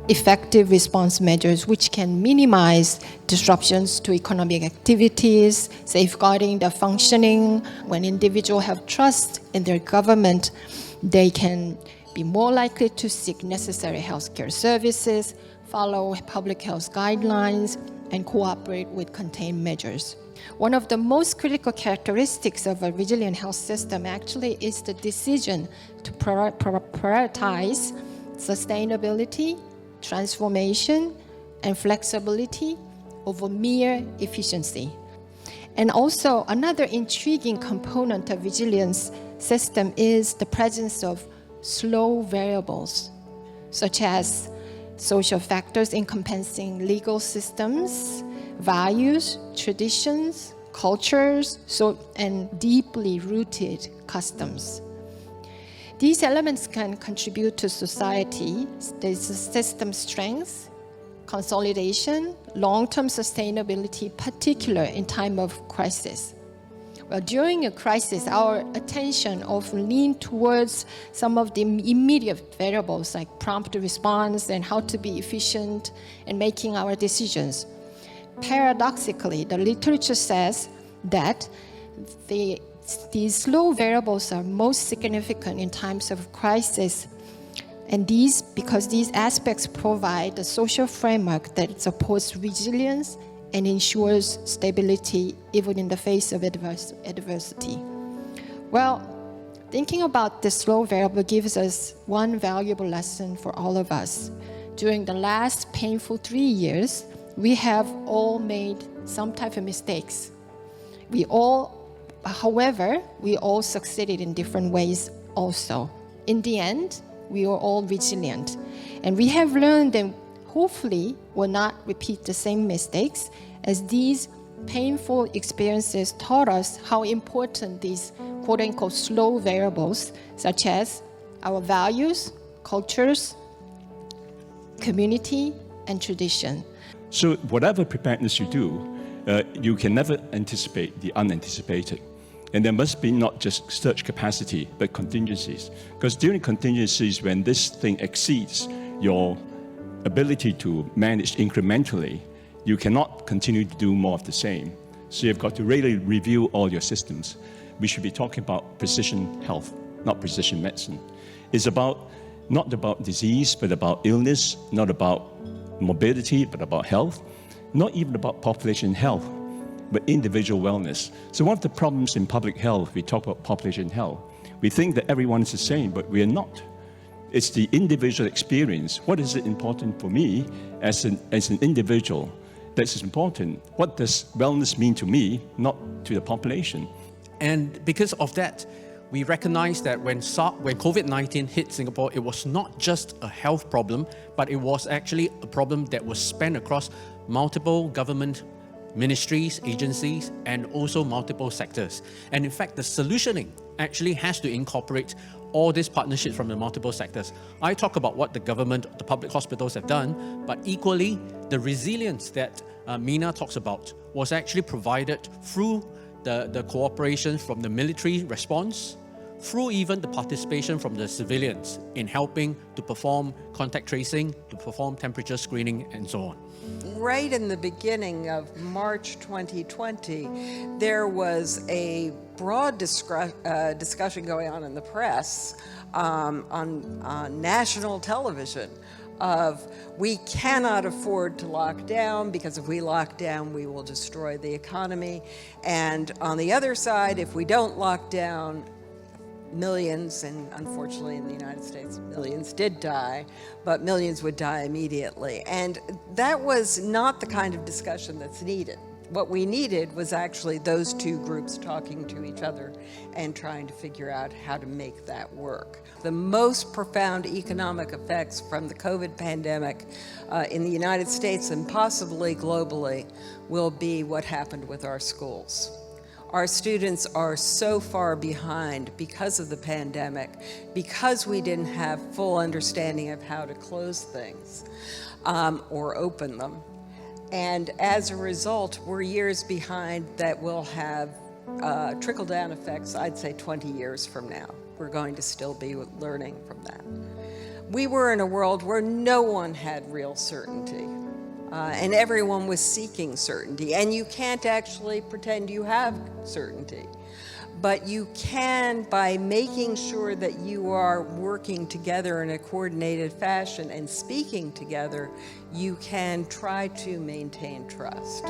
effective response measures which can minimize disruptions to economic activities, safeguarding the functioning. When individuals have trust in their government, they can be more likely to seek necessary healthcare services, follow public health guidelines, and cooperate with containment measures. One of the most critical characteristics of a resilient health system actually is the decision to prioritize sustainability, transformation, and flexibility over mere efficiency. And also, another intriguing component of resilience system is the presence of slow variables, such as social factors encompassing legal systems, values, traditions, cultures, and deeply rooted customs. These elements can contribute to society, the system strength, consolidation, long-term sustainability, particularly in time of crisis. Well, during a crisis, our attention often leans towards some of the immediate variables like prompt response and how to be efficient in making our decisions. Paradoxically, the literature says that these slow variables are most significant in times of crisis, and because these aspects provide a social framework that supports resilience and ensures stability even in the face of adversity. Well, thinking about this slow variable gives us one valuable lesson for all of us. During the last painful 3 years, we have all made some type of mistakes. However, we all succeeded in different ways also. In the end, we are all resilient. And we have learned that hopefully will not repeat the same mistakes, as these painful experiences taught us how important these quote-unquote slow variables, such as our values, cultures, community, and tradition. So whatever preparedness you do, you can never anticipate the unanticipated. And there must be not just surge capacity, but contingencies. Because during contingencies, when this thing exceeds your ability to manage incrementally, you cannot continue to do more of the same. So you've got to really review all your systems. We should be talking about precision health, not precision medicine. It's not about disease, but about illness, not about morbidity, but about health, not even about population health, but individual wellness. So one of the problems in public health, we talk about population health. We think that everyone is the same, but we are not. It's the individual experience. What is it important for me as an individual? That's important. What does wellness mean to me, not to the population? And because of that, we recognize that when COVID-19 hit Singapore, it was not just a health problem, but it was actually a problem that was spanned across multiple government ministries, agencies, and also multiple sectors. And in fact, the solutioning actually has to incorporate all these partnerships from the multiple sectors. I talk about what the government, the public hospitals have done, but equally, the resilience that Mina talks about was actually provided through the cooperation from the military response, through even the participation from the civilians in helping to perform contact tracing, to perform temperature screening, and so on. Right in the beginning of March 2020, there was a broad discussion going on in the press on national television of we cannot afford to lock down because if we lock down, we will destroy the economy. And on the other side, if we don't lock down, millions, and unfortunately in the United States, millions did die, but millions would die immediately. And that was not the kind of discussion that's needed. What we needed was actually those two groups talking to each other and trying to figure out how to make that work. The most profound economic effects from the COVID pandemic in the United States and possibly globally will be what happened with our schools. Our students are so far behind because of the pandemic, because we didn't have full understanding of how to close things or open them. And as a result, we're years behind that will have trickle-down effects, I'd say 20 years from now. We're going to still be learning from that. We were in a world where no one had real certainty. And everyone was seeking certainty. And you can't actually pretend you have certainty. But you can, by making sure that you are working together in a coordinated fashion and speaking together, you can try to maintain trust.